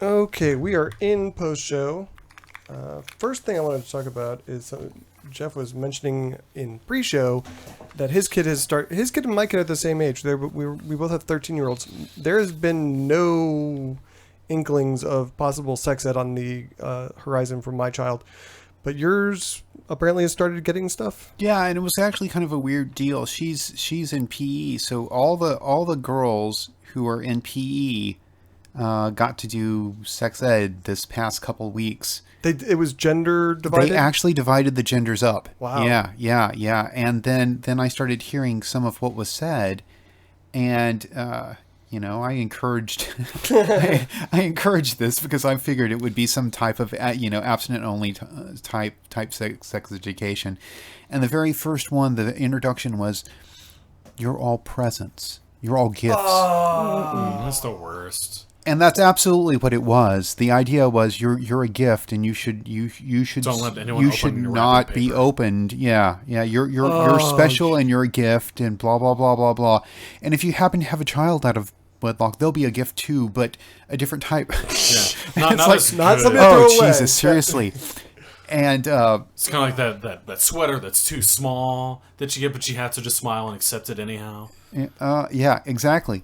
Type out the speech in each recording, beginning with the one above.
Okay, we are in post-show. First thing I wanted to talk about is Jeff was mentioning in pre-show that his kid and my kid are the same age. We both have 13-year-olds. There has been no inklings of possible sex ed on the horizon for my child. But yours apparently has started getting stuff? Yeah, and it was actually kind of a weird deal. She's in PE, so all the girls who are in PE got to do sex ed this past couple weeks. It was gender divided? They actually divided the genders up. Wow. Yeah. And then I started hearing some of what was said, and I encouraged I encouraged this because I figured it would be some type of abstinent only type sex education. And the very first one, the introduction was, "You're all presents. You're all gifts." That's the worst. And that's absolutely what it was. The idea was you're a gift, and you should Don't let anyone not be opened. Yeah. You're special, and you're a gift, and blah blah blah blah blah. And if you happen to have a child out of wedlock, they'll be a gift too, but a different type. Yeah, not something to throw away. Jesus, seriously. And it's kind of like that sweater that's too small that you get, but you have to just smile and accept it anyhow. Yeah, exactly.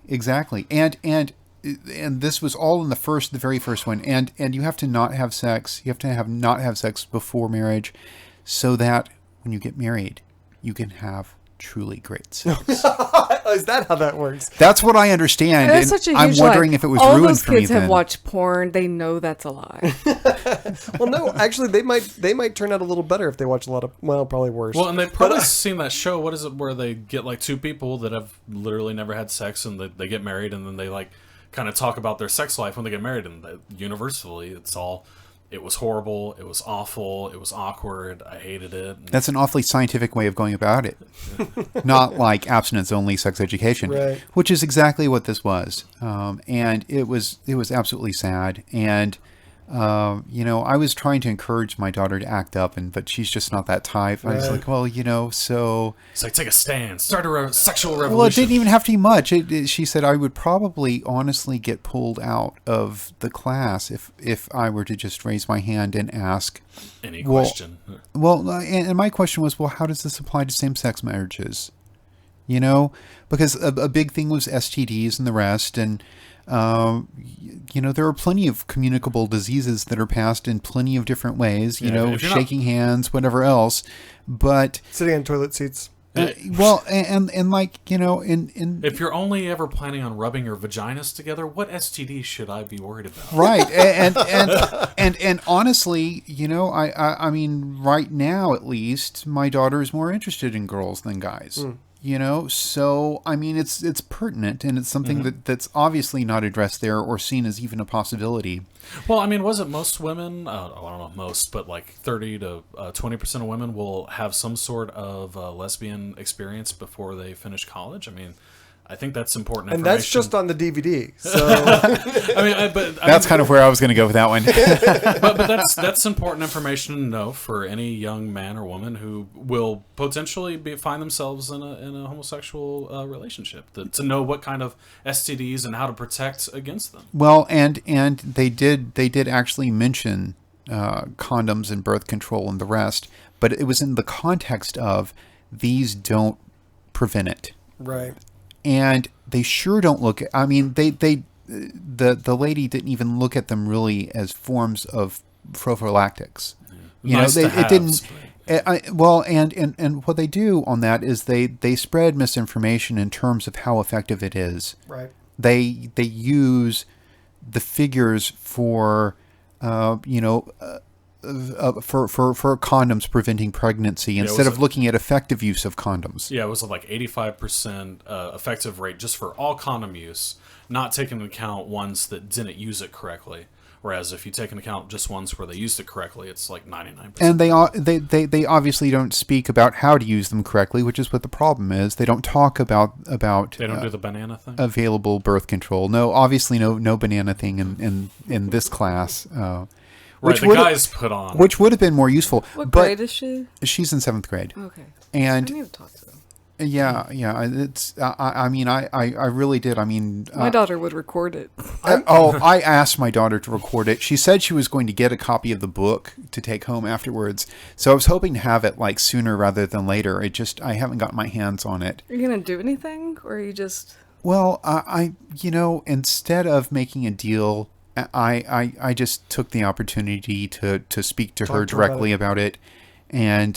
And this was all in the very first one. And you have to not have sex. You have to not have sex before marriage, so that when you get married, you can have truly great sex. Is that how that works? That's what I understand. That's such a huge I'm wondering if it was all ruined those for me kids have then. watched porn. They know that's a lie. Well, no, actually, they might turn out a little better if they watch a lot of, well, probably worse. Well, and they've probably seen that show. What is it where they get like two people that have literally never had sex, and they get married, and then they like kind of talk about their sex life when they get married, and universally it was horrible, it was awful, it was awkward, I hated it. That's an awfully scientific way of going about it. Not like abstinence-only sex education, right. Which is exactly what this was. And it was absolutely sad. And, I was trying to encourage my daughter to act up, but she's just not that type. Right. I was like, well, so... It's like, take a stand, start a sexual revolution. Well, it didn't even have to be much. She said I would probably honestly get pulled out of the class if I were to just raise my hand and ask any question. Well, and my question was, well, how does this apply to same-sex marriages? Because a big thing was STDs and the rest, and there are plenty of communicable diseases that are passed in plenty of different ways. Shaking hands, whatever else, but sitting on toilet seats. Well, and like, if you're only ever planning on rubbing your vaginas together, what STD should I be worried about? Right. And honestly, I mean, right now, at least, my daughter is more interested in girls than guys. So I mean, it's pertinent, and it's something that's obviously not addressed there or seen as even a possibility. Well, I mean, was it most women? I don't know most, but like 30 to 20% of women will have some sort of lesbian experience before they finish college. I mean, I think that's important information. And that's just on the DVD. So that's kind of where I was going to go with that one. but that's important information to know for any young man or woman who will potentially find themselves in a homosexual relationship. To know what kind of STDs and how to protect against them. Well, and they did actually mention condoms and birth control and the rest, but it was in the context of these don't prevent it. Right. And they sure don't look at, I mean, the lady didn't even look at them really as forms of prophylactics. Yeah. It didn't. And what they do on that is they spread misinformation in terms of how effective it is. Right. They use the figures for for condoms preventing pregnancy instead of looking at effective use of condoms. Yeah, it was like 85% effective rate just for all condom use, not taking into account ones that didn't use it correctly. Whereas if you take into account just ones where they used it correctly, it's like 99%. And they obviously don't speak about how to use them correctly, which is what the problem is. They don't talk about they don't do the banana thing. Available birth control. No, obviously no banana thing in this class. Which the guys put on. Which would have been more useful. What grade is she? She's in 7th grade. Okay. And I need to talk to them. Yeah, it's. I mean, I really did. I mean, My daughter would record it. I asked my daughter to record it. She said she was going to get a copy of the book to take home afterwards. So I was hoping to have it like sooner rather than later. I haven't gotten my hands on it. Are you gonna do anything, or are you just? Well, instead of making a deal, I just took the opportunity to speak to her directly about it. And,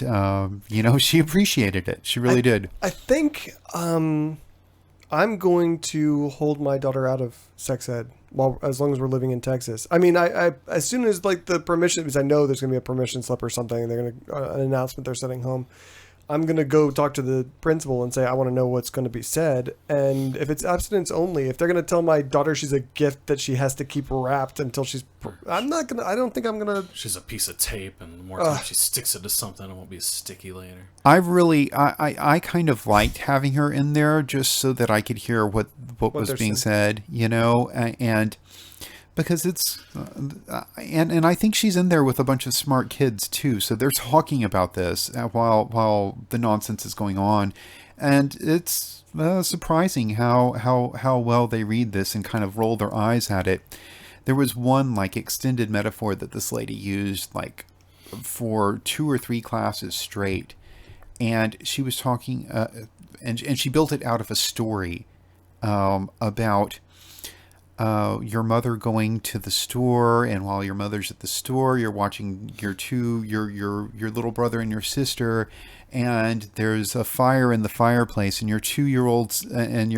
she appreciated it. She really did. I think I'm going to hold my daughter out of sex ed as long as we're living in Texas. I mean, I as soon as like the permission, because I know there's going to be a permission slip or something, and they're going to an announcement they're sending home. I'm going to go talk to the principal and say, I want to know what's going to be said. And if it's abstinence only, if they're going to tell my daughter she's a gift that she has to keep wrapped until she's, I don't think I'm going to. She's a piece of tape, and the more time she sticks it to something, it won't be as sticky later. I kind of liked having her in there just so that I could hear what was being said, and because it's, and I think she's in there with a bunch of smart kids too. So they're talking about this while the nonsense is going on. And it's surprising how well they read this and kind of roll their eyes at it. There was one like extended metaphor that this lady used like for 2 or 3 classes straight. And she was talking, and she built it out of a story about your mother going to the store, and while your mother's at the store, you're watching your little brother and your sister, and there's a fire in the fireplace, and your 2-year-olds and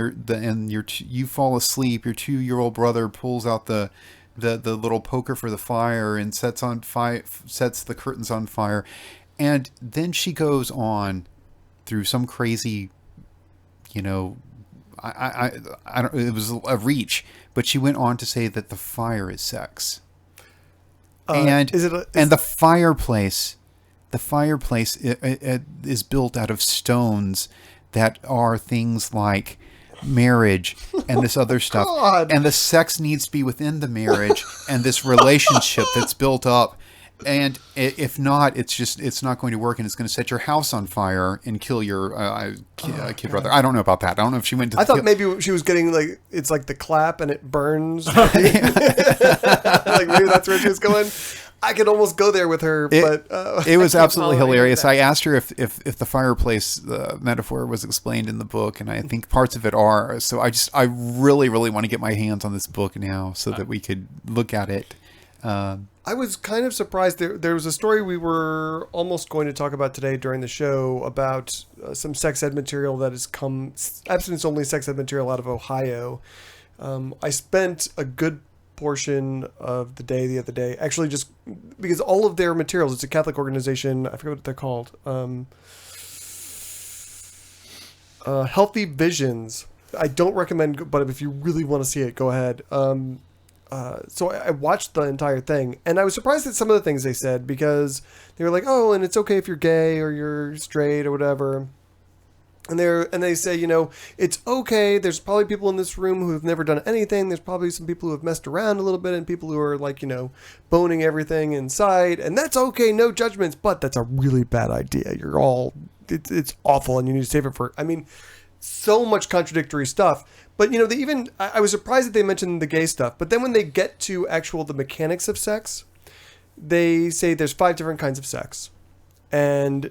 you fall asleep. Your 2-year-old brother pulls out the little poker for the fire and sets the curtains on fire, and then she goes on through some crazy, I don't. It was a reach, but she went on to say that the fire is sex, and the fireplace, it is built out of stones that are things like marriage and this other stuff, and the sex needs to be within the marriage and this relationship that's built up. And if not, it's not going to work, and it's going to set your house on fire and kill your kid brother. I don't know about that. I don't know if she went to. I thought maybe she was getting like it's like the clap and it burns. Like maybe that's where she was going. I could almost go there with her, but it was absolutely hilarious. I asked her if the fireplace metaphor was explained in the book, and I think parts of it are. So I really want to get my hands on this book now so that we could look at it. I was kind of surprised. There was a story we were almost going to talk about today during the show about some sex ed material that has come, abstinence-only sex ed material out of Ohio. I spent a good portion of the other day, actually just because all of their materials, it's a Catholic organization, I forget what they're called, Healthy Visions. I don't recommend, but if you really want to see it, go ahead. So I watched the entire thing, and I was surprised at some of the things they said, because they were like, oh, and it's okay if you're gay or you're straight or whatever. And they say, it's okay. There's probably people in this room who have never done anything. There's probably some people who have messed around a little bit, and people who are like, boning everything inside, and that's okay. No judgments, but that's a really bad idea. It's awful, and you need to save it for, so much contradictory stuff. But, I was surprised that they mentioned the gay stuff. But then when they get to the mechanics of sex, they say there's 5 different kinds of sex. And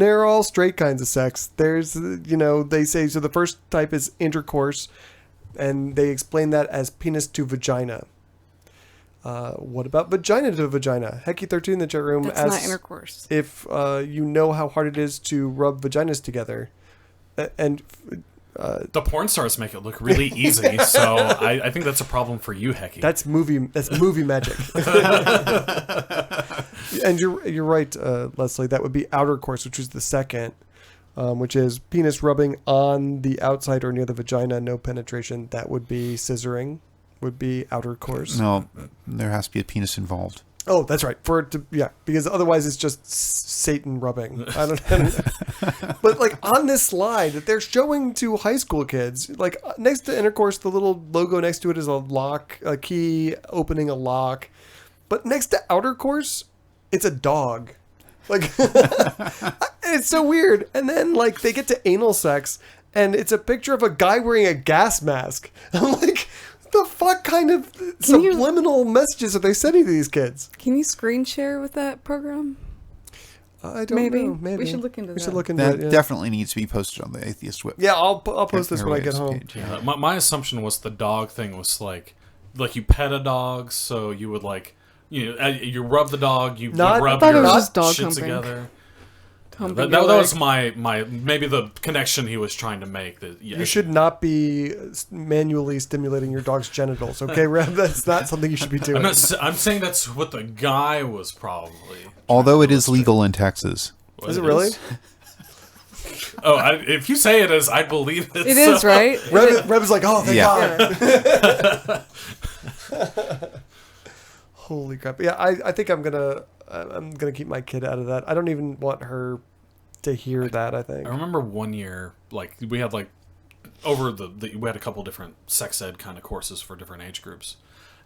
they're all straight kinds of sex. There's, they say, so the first type is intercourse. And they explain that as penis to vagina. What about vagina to vagina? Hecky13 in the chat room That's not intercourse. If you know how hard it is to rub vaginas together. And the porn stars make it look really easy, so I think that's a problem for you, Hecky. That's movie magic. And you're right, Leslie. That would be outer course, which is the second, which is penis rubbing on the outside or near the vagina, no penetration. That would be scissoring. Would be outer course. No, there has to be a penis involved. Oh, that's right. Because otherwise it's just Satan rubbing. I don't know. But like on this slide that they're showing to high school kids, like next to intercourse, the little logo next to it is a key opening a lock. But next to outer course, it's a dog. Like, it's so weird. And then like they get to anal sex, and it's a picture of a guy wearing a gas mask. I'm like, the fuck kind of subliminal messages are they sending to these kids? Can you screen share with that program? I don't know. Maybe we should look into that. We should look into That it. Yeah. definitely needs to be posted on the Atheist Web. Yeah, I'll post this when I get Airwaves home. page. Yeah, my assumption was the dog thing was like you pet a dog, so you would like you rub the dog, you Not- rub I thought it your was just dog shit humping. together. Humping That your was leg. my maybe the connection he was trying to make. That You should not be manually stimulating your dog's genitals, okay, Reb? That's not something you should be doing. I'm saying that's what the guy was probably. Although it is legal in Texas. Is it really? Oh, if you say it is, I believe it. It is, right? Reb is like, oh, thank Yeah. God. Holy crap! Yeah, I think I'm gonna keep my kid out of that. I don't even want her to hear that. I think. I remember one year, like we had like over we had a couple different sex ed kind of courses for different age groups,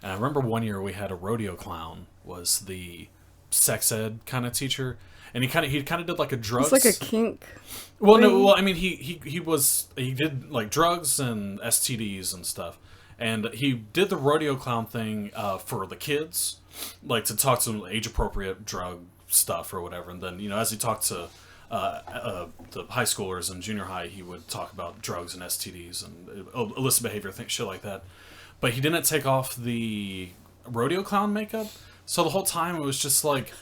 and I remember one year we had a rodeo clown was the sex ed kind of teacher, and he kind of did like a drugs. It's like a kink. Well, no, thing. well, I mean he did like drugs and STDs and stuff, and he did the rodeo clown thing for the kids, like to talk to them age appropriate drug stuff or whatever, and then as he talked to the high schoolers and junior high, he would talk about drugs and STDs and illicit behavior, shit like that. But he didn't take off the rodeo clown makeup, so the whole time it was just like,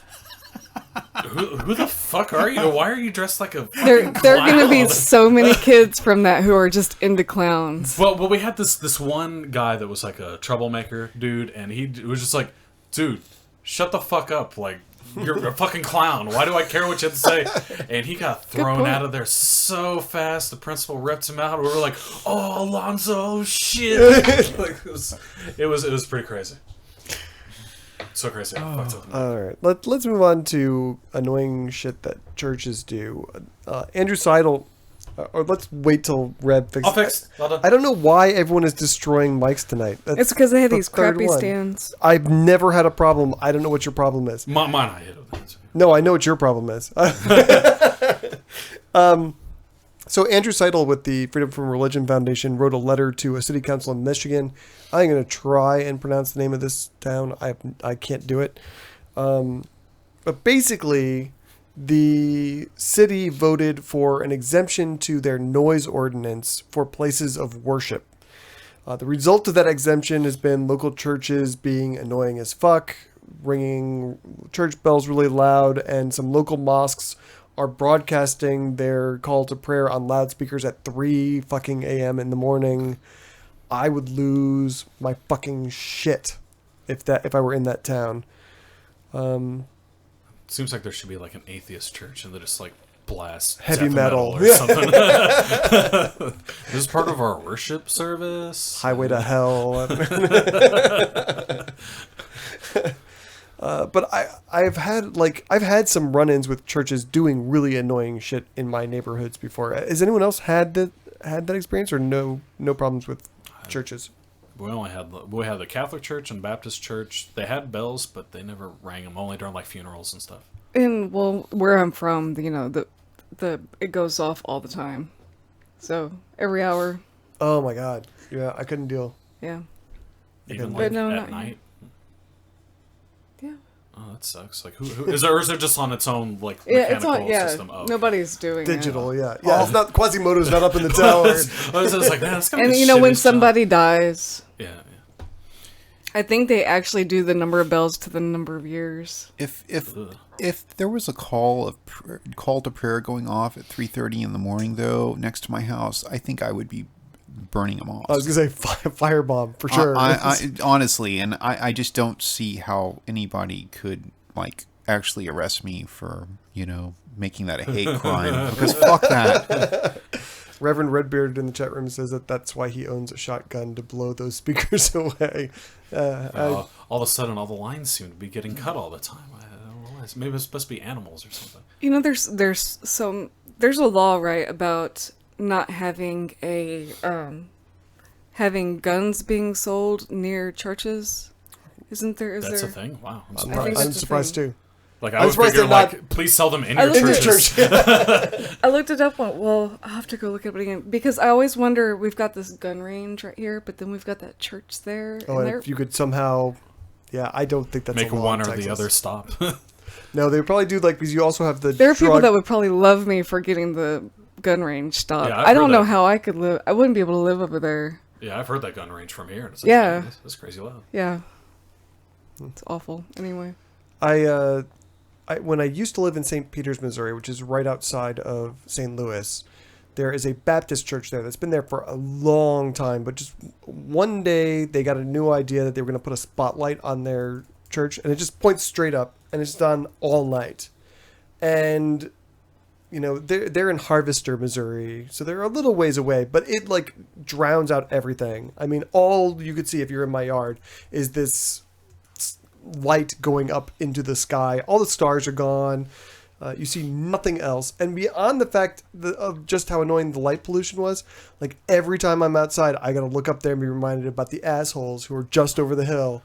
who the fuck are you? Why are you dressed like a There fucking are going to be clown? so many kids from that who are just into clowns. Well, we had this one guy that was like a troublemaker dude, and he was just like, dude, shut the fuck up, like. You're a fucking clown. Why do I care what you have to say? And he got thrown point. out of there so fast. The principal ripped him out. We were like, "Oh, Alonzo, shit!" Like, it was pretty crazy. So crazy. All right, let's move on to annoying shit that churches do. Andrew Seidel, or let's wait till Reb fixes. I'll fix. Well done. I don't know why everyone is destroying mics tonight. That's It's because they had the these third crappy one. stands. I've never had a problem. I don't know what your problem is. Mine, I hit it. No, I know what your problem is. So Andrew Seidel with the Freedom from Religion Foundation wrote a letter to a city council in Michigan. I'm going to try and pronounce the name of this town. I can't do it. But basically, the city voted for an exemption to their noise ordinance for places of worship. The result of that exemption has been local churches being annoying as fuck, ringing church bells really loud, and some local mosques are broadcasting their call to prayer on loudspeakers at 3 fucking a.m. in the morning. I would lose my fucking shit if I were in that town. Seems like there should be like an atheist church, and they just like blast Heavy death metal. or something. This is part of our worship service. Highway to Hell. But I've had some run-ins with churches doing really annoying shit in my neighborhoods before. Has anyone else had that experience, or no problems with churches? We had the Catholic Church and Baptist Church. They had bells, but they never rang them. Only during like funerals and stuff. And well, where I'm from, the it goes off all the time. So every hour, Oh my god, yeah, I couldn't deal. yeah, Even But like no, at not night. yeah, Oh, that sucks. Like, who is there? Or is it just on its own like yeah. mechanical It's on. Yeah, system? Oh, okay. nobody's doing Digital, it. yeah. It's not Quasimodo's not up in the tower. I was just like, man, that's gonna And be when shitty somebody dies, stuff. Yeah. I think they actually do the number of bells to the number of years. If there was a call to prayer going off at 3:30 in the morning, though, next to my house, I think I would be burning them off. I was gonna say firebomb for sure. I honestly, and I just don't see how anybody could like actually arrest me for making that a hate crime, because fuck that. Reverend Redbeard in the chat room says that's why he owns a shotgun, to blow those speakers away. All of a sudden, all the lines seem to be getting cut all the time. I don't know why. Maybe it's supposed to be animals or something. There's a law, right, about not having having guns being sold near churches. Isn't there? That's a thing. Wow. I'm I surprised. think I'm that's a surprised thing. too. Like I I'm would surprised figure, they're not- like, please sell them in I your looked at churches. I looked it up. Went, well, I'll have to go look at it again because I always wonder. We've got this gun range right here, but then we've got that church there. Oh, and and if you could somehow, yeah, I don't think that's Make a law one in or Texas. the other stop. No, they probably do like because you also have the. there are people drug- that would probably love me for getting the gun range stopped. Yeah, I've I don't heard know that. how I could live. I wouldn't be able to live over there. Yeah, I've heard that gun range from here. And it's like, Yeah. man, that's crazy loud. Yeah, it's awful. Anyway, I when I used to live in St. Peters, Missouri, which is right outside of St. Louis, there is a Baptist church there that's been there for a long time. But just one day, they got a new idea that they were going to put a spotlight on their church, and it just points straight up, and it's done all night. And you know they're in Harvester, Missouri, so they're a little ways away, but it like drowns out everything. I mean, all you could see if you're in my yard is this light going up into the sky. All the stars are gone. You see nothing else. And beyond the fact of just how annoying the light pollution was, like every time I'm outside, I got to look up there and be reminded about the assholes who are just over the hill.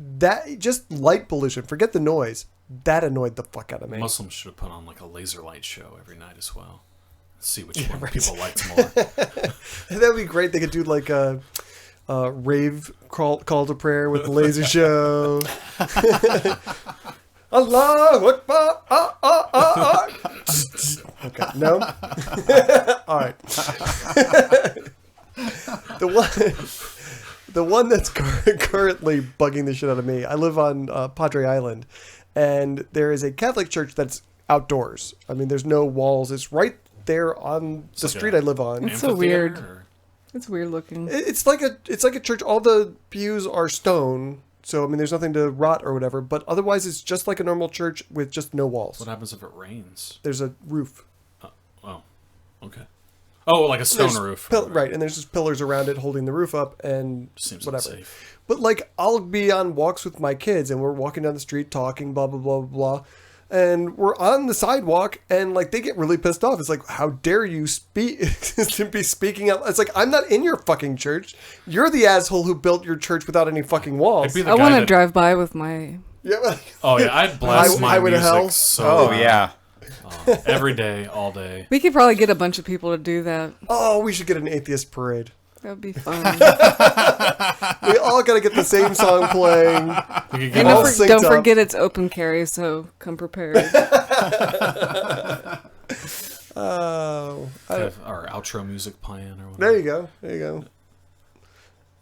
That just light pollution, forget the noise. That annoyed the fuck out of me. Muslims should have put on like a laser light show every night as well. See which one right. people liked more. That would be great. They could do like a rave call to prayer with the laser show. Allahu Akbar. Okay, no. All right. The one that's currently bugging the shit out of me. I live on Padre Island, and there is a Catholic church that's outdoors. I mean, there's no walls. It's right there on the like street a- I live on. It's so Amphitheater, weird. or- it's weird looking. It's like a church. All the pews are stone, so I mean, there's nothing to rot or whatever. But otherwise, it's just like a normal church with just no walls. What happens if it rains? There's a roof, Oh, okay. Oh, like a stone There's roof. right? And there's just pillars around it holding the roof up and Seems whatever. unsafe. But like, I'll be on walks with my kids, and we're walking down the street talking, blah blah blah blah blah, and we're on the sidewalk, and like they get really pissed off. It's like, how dare you speak to be speaking out? It's like, I'm not in your fucking church. You're the asshole who built your church without any fucking walls. I'd be the I guy want to that- drive by with my. Yeah. Like, Oh yeah, I'd blast my Highway to music Hell? so Oh loud. yeah. Every day, all day. We could probably get a bunch of people to do that. oh, we should get an atheist parade. That would be fun. We all gotta get the same song playing. We could And get all all synced don't up. forget it's open carry, so come prepared. Oh, have our outro music playing or whatever. there you go. There you go.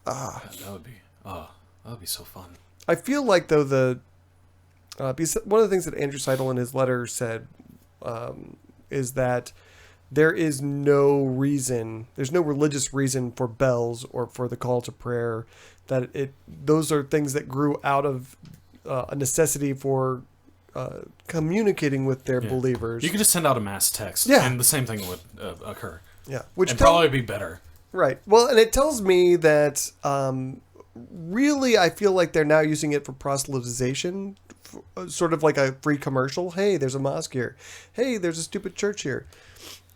That would be so fun. I feel like though because one of the things that Andrew Seidel in his letter said is that there's no religious reason for bells or for the call to prayer. That those are things that grew out of a necessity for communicating with their Yeah. believers. You could just send out a mass text, Yeah. and the same thing would occur, yeah, which and tell- probably be better. Right. Well, and it tells me that really I feel like they're now using it for proselytization, sort of like a free commercial. Hey, there's a mosque here. Hey, there's a stupid church here.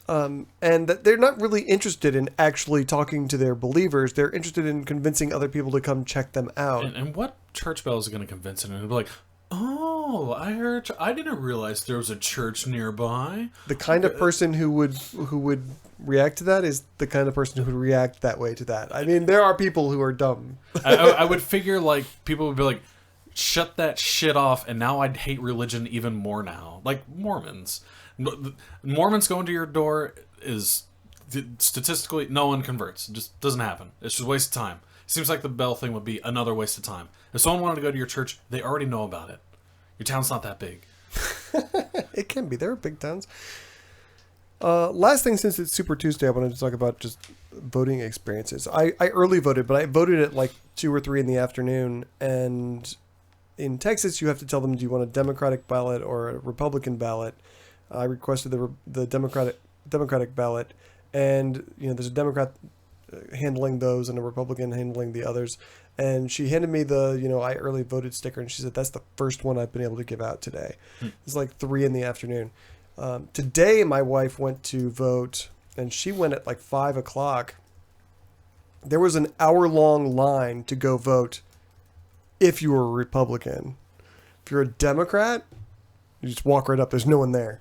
And that they're not really interested in actually talking to their believers. They're interested in convincing other people to come check them out. And what church bell is going to convince it? And it'll be like, oh, I didn't realize there was a church nearby. The kind of person who would react to that is the kind of person who would react that way to that. I mean, there are people who are dumb. I would figure like people would be like, shut that shit off, and now I'd hate religion even more now. Like Mormons. Mormons going to your door is statistically no one converts. It just doesn't happen. It's just a waste of time. Seems like the bell thing would be another waste of time. If someone wanted to go to your church, they already know about it. Your town's not that big. It can be. There are big towns. Last thing, since it's Super Tuesday, I wanted to talk about just voting experiences. I early voted, but I voted at like 2 or 3 in the afternoon. And in Texas, you have to tell them, do you want a Democratic ballot or a Republican ballot? I requested the Democratic ballot, and there's a Democrat handling those and a Republican handling the others. And she handed me the I early voted sticker, and she said that's the first one I've been able to give out today. It's like 3 in the afternoon. Today, my wife went to vote, and she went at like 5 o'clock. There was an hour-long line to go vote if you were a Republican. If you're a Democrat, You just walk right up. There's no one there.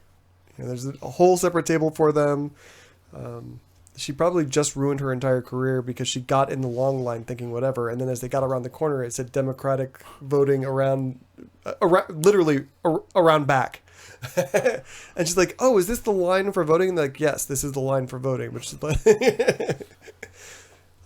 There's a whole separate table for them. She probably just ruined her entire career because she got in the long line thinking whatever, and then as they got around the corner, it said Democratic voting around back. And she's like, "Oh, is this the line for voting?" And they're like, "Yes, this is the line for voting." Which is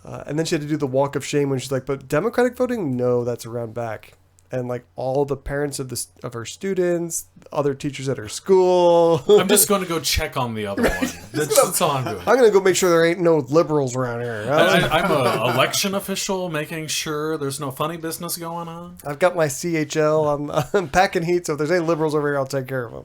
and then she had to do the walk of shame when she's like, "But Democratic voting? No, that's around back." And like all the parents of her students, other teachers at her school. I'm just going to go check on the other one. That's all I'm doing. I'm going to go make sure there ain't no liberals around here. I'm an election official, making sure there's no funny business going on. I've got my CHL. I'm packing heat, so if there's any liberals over here, I'll take care of them.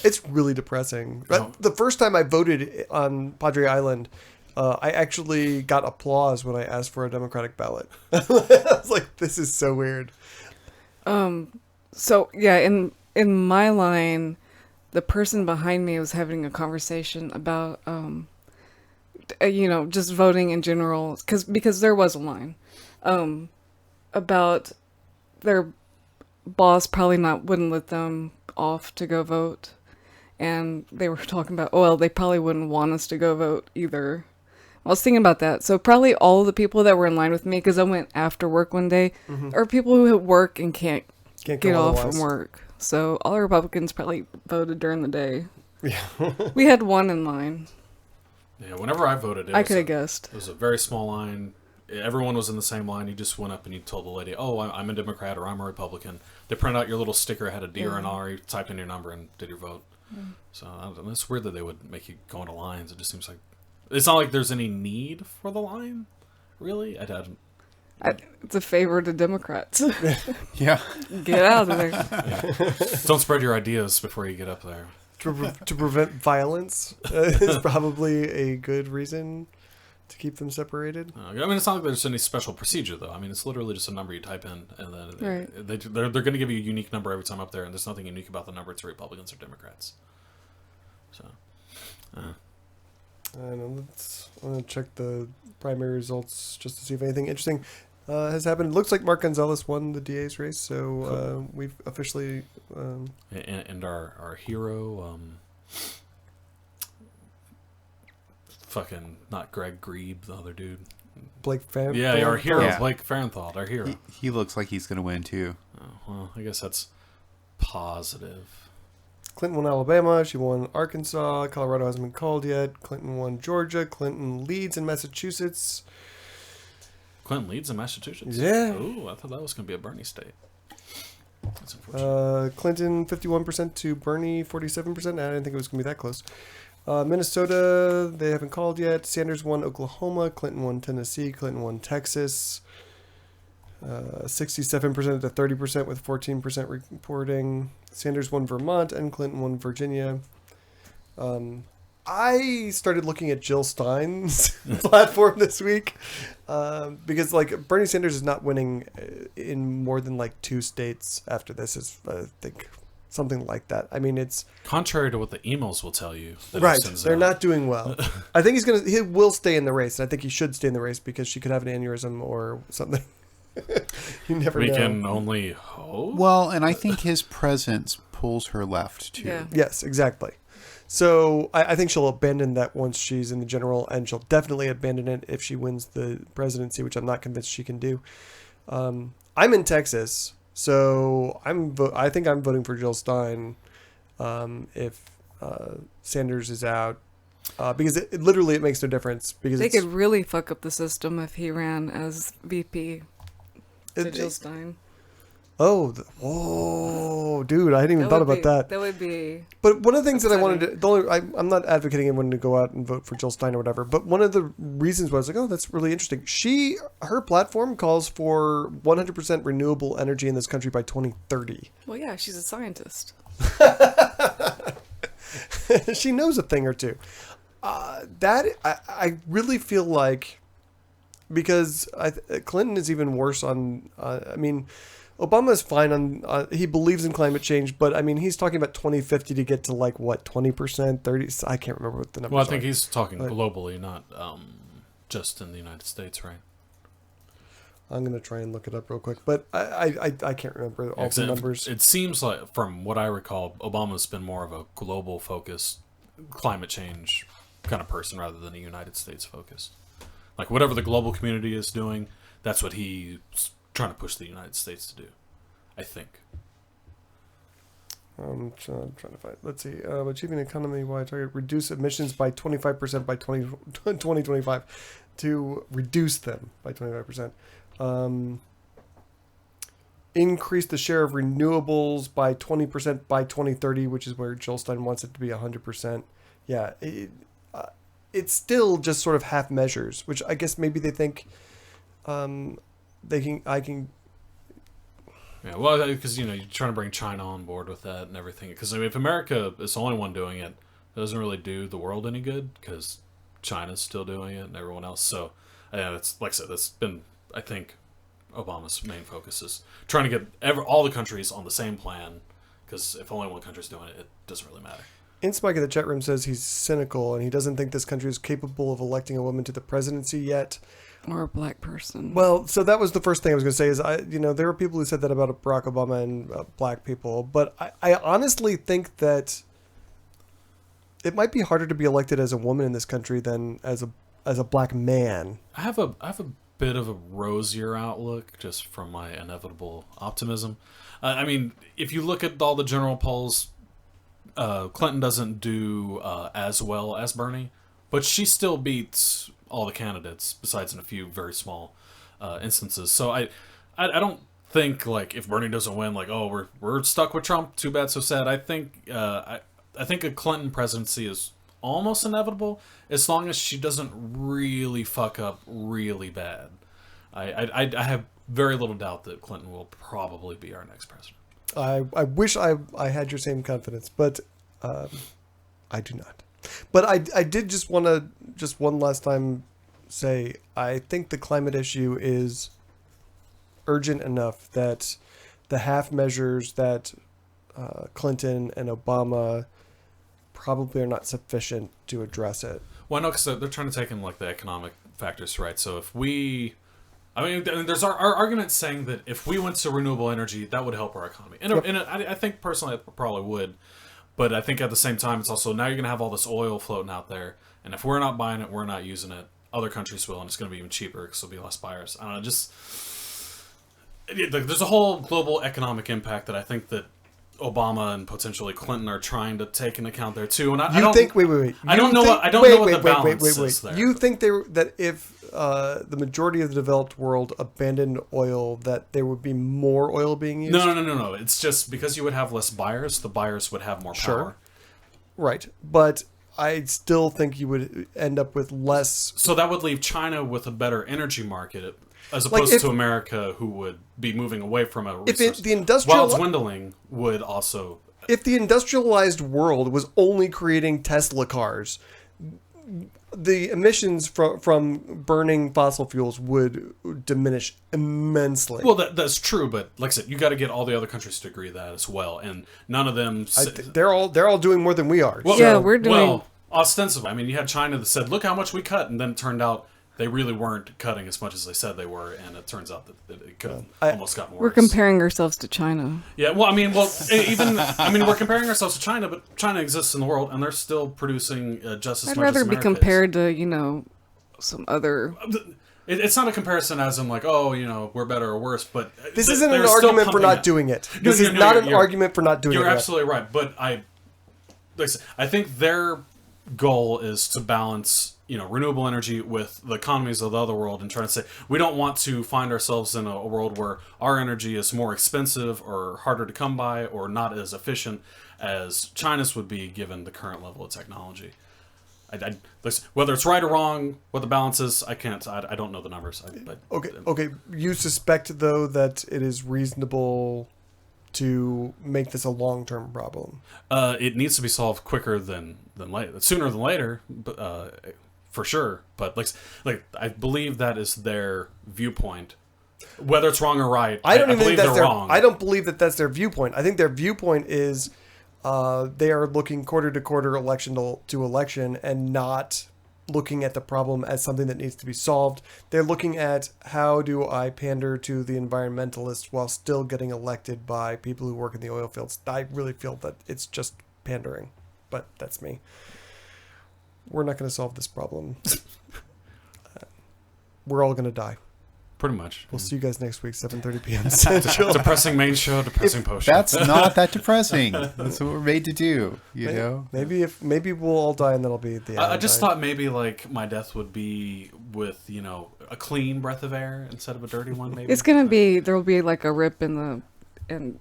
It's really depressing. No. The first time I voted on Padre Island, I actually got applause when I asked for a Democratic ballot. I was like, this is so weird. So yeah, in my line, the person behind me was having a conversation about, just voting in general, because there was a line, about their boss probably wouldn't let them off to go vote, and they were talking about, oh, well, they probably wouldn't want us to go vote either. I was thinking about that. So probably all of the people that were in line with me, because I went after work one day, are people who work and can't get off otherwise. from work. So all the Republicans probably voted during the day. Yeah. We had one in line. Yeah, whenever I voted, I could have guessed. It was a very small line. Everyone was in the same line. You just went up and you told the lady, "Oh, I'm a Democrat or I'm a Republican." They print out your little sticker, had a D or an R, you typed in your number and did your vote. So I don't know, it's weird that they would make you go into lines. It just seems like it's not like there's any need for the line, really. It's a favor to Democrats. Yeah. Get out of there. Yeah. Don't spread your ideas before you get up there. To prevent violence is probably a good reason to keep them separated. I mean, it's not like there's any special procedure, though. I mean, it's literally just a number you type in, and then Right. they're going to give you a unique number every time up there, and there's nothing unique about the number. It's Republicans or Democrats. So, I'm going to check the primary results just to see if anything interesting has happened. It looks like Mark Gonzalez won the DA's race, so Cool. we've officially... and our hero, fucking not Greg Grebe, the other dude. Blake Fan. Yeah, our hero, Yeah. Blake Farenthold, our hero. He looks like he's going to win, too. Oh, well, I guess that's positive. Clinton won Alabama. She won Arkansas. Colorado hasn't been called yet. Clinton won Georgia. Clinton leads in Massachusetts. Clinton leads in Massachusetts. Yeah. Ooh, I thought that was going to be a Bernie state. That's unfortunate. Clinton 51% to Bernie 47%. I didn't think it was going to be that close. Minnesota, they haven't called yet. Sanders won Oklahoma. Clinton won Tennessee. Clinton won Texas. 67% to 30% with 14% reporting. Sanders won Vermont and Clinton won Virginia. I started looking at Jill Stein's platform this week because like Bernie Sanders is not winning in more than like 2 states after this. Is I think something like that. I mean, it's Contrary to what the emails will tell you. That he right. sends They're out. not doing well. I think he will stay in the race, and I think he should stay in the race because she could have an aneurysm or something. You never We know. can only hope. Well, and I think his presence pulls her left, too. Yeah. Yes, exactly. So I think she'll abandon that once she's in the general, and she'll definitely abandon it if she wins the presidency, which I'm not convinced she can do. I'm in Texas, so I think I'm voting for Jill Stein if Sanders is out. Because it literally makes no difference. Because They could really fuck up the system if he ran as VP to Jill Stein. Whoa, dude! I hadn't even thought about that. That would be. But one of the things that I upsetting. wanted to, I'm not advocating everyone to go out and vote for Jill Stein or whatever, but one of the reasons was like, oh, that's really interesting. Her platform calls for 100% renewable energy in this country by 2030. Well, yeah, she's a scientist. She knows a thing or two. I really feel like, because Clinton is even worse on, I mean, Obama is fine on, he believes in climate change, but I mean, he's talking about 2050 to get to like, what, 20%, 30, I can't remember what the numbers are. Well, I think he's talking globally, not just in the United States, right? I'm going to try and look it up real quick, but I can't remember all the numbers. It seems like, from what I recall, Obama's been more of a global focused climate change kind of person rather than a United States focused. Like whatever the global community is doing, that's what he's trying to push the United States to do, I think. I'm trying to find. Let's see. Achieving economy-wide target: reduce emissions by 25% by 2025. To reduce them by 25%. Increase the share of renewables by 20% by 2030, which is where Joel Stein wants it to be 100%. Yeah, it's still just sort of half measures, which I guess maybe they think I can. Yeah, well, because you're trying to bring China on board with that and everything. Because if America is the only one doing it, it doesn't really do the world any good because China's still doing it and everyone else. So, yeah, it's like I said, that's been, I think, Obama's main focus is trying to get all the countries on the same plan. Because if only one country's doing it, it doesn't really matter. Inspike in the chat room says he's cynical and he doesn't think this country is capable of electing a woman to the presidency yet. Or a black person. Well, so that was the first thing I was going to say is, there are people who said that about Barack Obama and black people, but I honestly think that it might be harder to be elected as a woman in this country than as a black man. I have a bit of a rosier outlook just from my inevitable optimism. I mean, if you look at all the general polls, Clinton doesn't do as well as Bernie, but she still beats all the candidates besides in a few very small instances. So I don't think like if Bernie doesn't win, like, oh, we're stuck with Trump, too bad, so sad. I think I think a Clinton presidency is almost inevitable as long as she doesn't really fuck up really bad. I have very little doubt that Clinton will probably be our next president. I wish I had your same confidence, but I do not. But I did just want to just one last time say I think the climate issue is urgent enough that the half measures that Clinton and Obama probably are not sufficient to address it. Well, no, because they're trying to take in like the economic factors, right? So if there's our argument saying that if we went to renewable energy, that would help our economy. And I think personally it probably would. But I think at the same time, it's also now you're going to have all this oil floating out there. And if we're not buying it, we're not using it. Other countries will, and it's going to be even cheaper because there'll be less buyers. I don't know, there's a whole global economic impact that I think that Obama and potentially Clinton are trying to take into account there too. And I don't think. Wait. I don't know what the balance is there. You think that if the majority of the developed world abandoned oil, that there would be more oil being used? No. It's just because you would have less buyers, the buyers would have more power. Sure. Right, but I still think you would end up with less. So that would leave China with a better energy market, as opposed to America, who would be moving away from a resource. While it's dwindling, would also. If the industrialized world was only creating Tesla cars, the emissions from burning fossil fuels would diminish immensely. Well, that's true, but like I said, you got to get all the other countries to agree to that as well, and none of them. They're all doing more than we are. Well, yeah, we're doing. Well, ostensibly, I mean, you had China that said, "Look how much we cut," and then it turned out they really weren't cutting as much as they said they were, and it turns out that it could have almost gotten worse. We're comparing ourselves to China. Yeah, well, we're comparing ourselves to China, but China exists in the world, and they're still producing just as much as America is. I'd rather be compared to, some other... It's not a comparison as in like, oh, we're better or worse, but... This isn't an argument for not doing it. This is not an argument for not doing it. You're absolutely right, but I think their goal is to balance... renewable energy with the economies of the other world and trying to say, we don't want to find ourselves in a world where our energy is more expensive or harder to come by or not as efficient as China's would be given the current level of technology. Whether it's right or wrong, what the balance is, I don't know the numbers. Okay. You suspect, though, that it is reasonable to make this a long-term problem? It needs to be solved quicker than later. Sooner than later, for sure, but like I believe that is their viewpoint. Whether it's wrong or right, I believe they're wrong. I don't believe that that's their viewpoint. I think their viewpoint is they are looking quarter to quarter, election to election, and not looking at the problem as something that needs to be solved. They're looking at how do I pander to the environmentalists while still getting elected by people who work in the oil fields. I really feel that it's just pandering, but that's me. We're not going to solve this problem. We're all going to die. Pretty much. We'll see you guys next week, 7:30 p.m. Central. Depressing main show, depressing post show. That's not that depressing. That's what we're made to do, you know? Maybe we'll all die and that'll be the end. I just thought maybe like my death would be with, you know, a clean breath of air instead of a dirty one, maybe. It's gonna be, there'll be like a rip in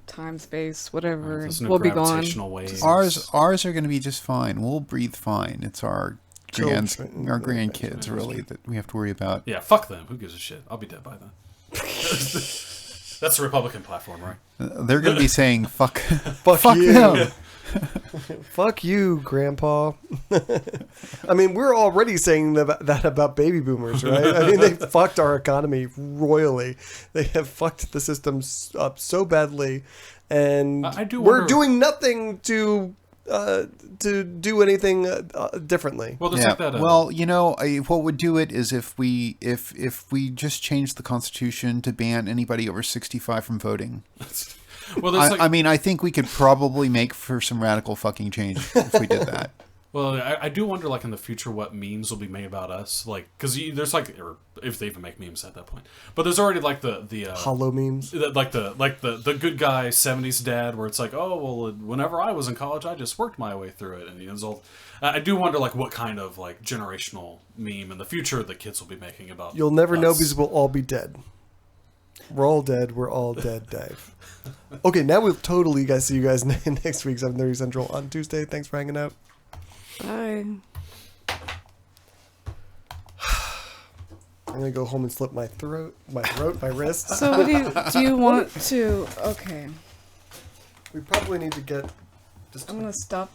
time, space, whatever. There's no We'll be gone. gravitational waves. Ours are going to be just fine. We'll breathe fine. It's our Children. grandkids, really, that we have to worry about. Yeah, fuck them. Who gives a shit? I'll be dead by then. That's the Republican platform, right? They're going to be saying, fuck you. them. Fuck you, Grandpa. I mean, we're already saying that about baby boomers, right? I mean, they fucked our economy royally. They have fucked the system up so badly, and we're doing nothing to do anything differently. Well, there's Yeah. like that. Well, you know, what would do it is if we just changed the Constitution to ban anybody over 65 from voting. well, there's like, I mean, I think we could probably make for some radical fucking change if we did that. Well, I do wonder, like, in the future, what memes will be made about us, like, because there's like, or if they even make memes at that point, but there's already like the hollow memes, like the good guy '70s dad, where it's like, oh well, whenever I was in college, I just worked my way through it, and it's all. I do wonder, like, what kind of like generational meme in the future the kids will be making about. You'll never us. know because we'll all be dead. We're all dead. We're all dead, Dave. Okay, now we'll totally see you guys next week, 7:30 Central on Tuesday. Thanks for hanging out. Bye. I'm gonna go home and slip my throat, my wrists. So do you want to? Okay, We probably need to get. I'm gonna stop